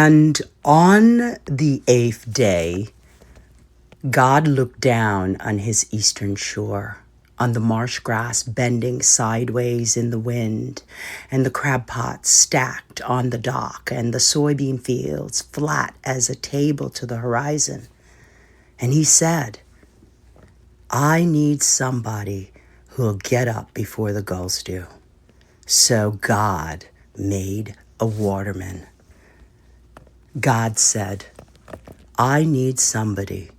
And on the 8th day, God looked down on his eastern shore, on the marsh grass bending sideways in the wind, and the crab pots stacked on the dock, and the soybean fields flat as a table to the horizon. And he said, I need somebody who'll get up before the gulls do. So God made a waterman. God said, I need somebody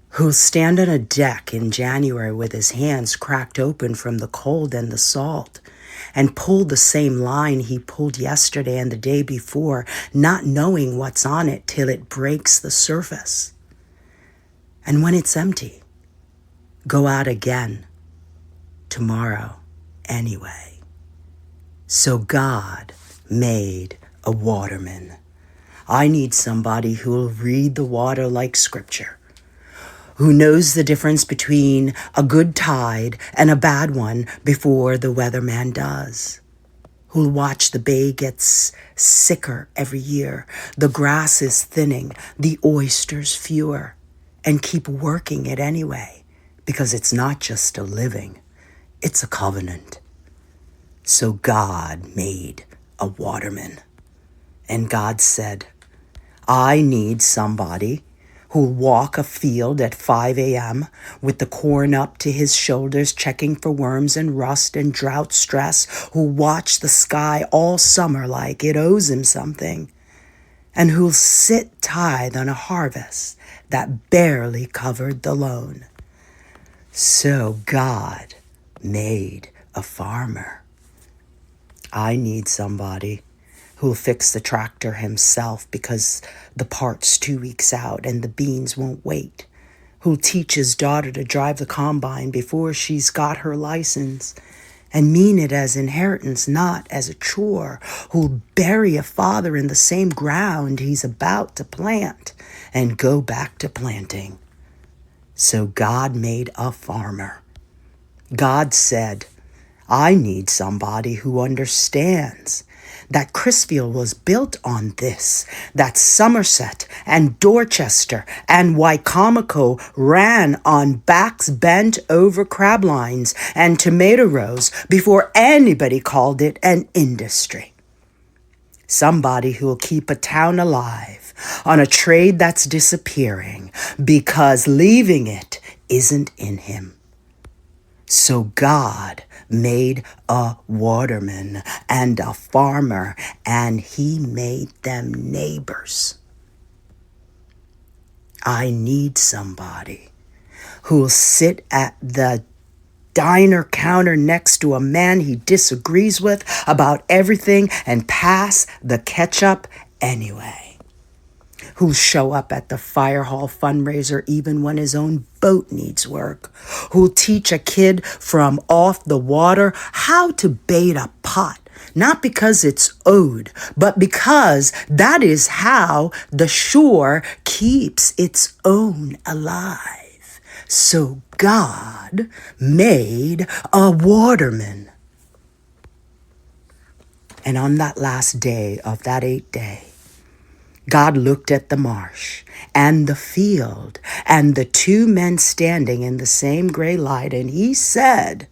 who'll stand on a deck in January with his hands cracked open from the cold and the salt and pull the same line he pulled yesterday and the day before, not knowing what's on it till it breaks the surface. And when it's empty, go out again tomorrow anyway. So God made a waterman. I need somebody who'll read the water like scripture, who knows the difference between a good tide and a bad one before the weatherman does, who'll watch the bay gets sicker every year, the grass is thinning, the oysters fewer, and keep working it anyway, because it's not just a living, it's a covenant. So God made a waterman. And God said, I need somebody who'll walk a field at 5 a.m. with the corn up to his shoulders, checking for worms and rust and drought stress, who'll watch the sky all summer like it owes him something, and who'll sit tithe on a harvest that barely covered the loan. So God made a farmer. I need somebody who'll fix the tractor himself because the part's 2 weeks out and the beans won't wait, who'll teach his daughter to drive the combine before she's got her license and mean it as inheritance, not as a chore, who'll bury a father in the same ground he's about to plant and go back to planting. So God made a farmer. God said, I need somebody who understands that Crisfield was built on this, that Somerset and Dorchester and Wycomico ran on backs bent over crab lines and tomato rows before anybody called it an industry. Somebody who'll keep a town alive on a trade that's disappearing because leaving it isn't in him. So God made a waterman and a farmer, and he made them neighbors. I need somebody who'll sit at the diner counter next to a man he disagrees with about everything and pass the ketchup anyway. Who'll show up at the fire hall fundraiser even when his own boat needs work. Who'll teach a kid from off the water how to bait a pot, not because it's owed, but because that is how the shore keeps its own alive. So God made a waterman. And on that last day of that 8th day, God looked at the marsh and the field and the 2 men standing in the same gray light, and he said,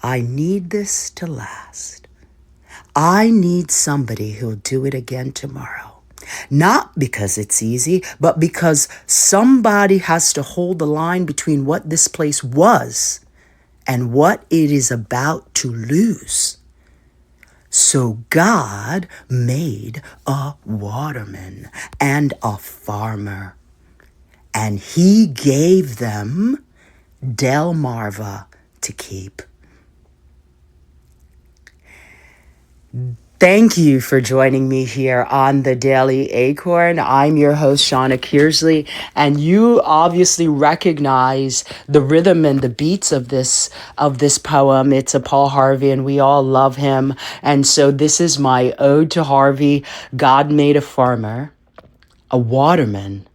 I need this to last. I need somebody who'll do it again tomorrow. Not because it's easy, but because somebody has to hold the line between what this place was and what it is about to lose. So God made a waterman and a farmer, and he gave them Delmarva to keep. Thank you for joining me here on the Daily Acorn. I'm your host, Shauna Kearsley, and you obviously recognize the rhythm and the beats of this poem. It's a Paul Harvey, and we all love him. And so this is my ode to Harvey. God made a farmer, a waterman,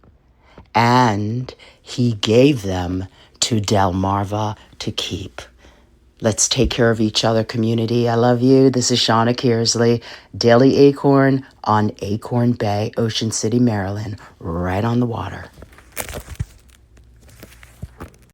and he gave them to Delmarva to keep. Let's take care of each other, community. I love you. This is Shauna Kearsley, Daily Acorn on Acorn Bay, Ocean City, Maryland, right on the water.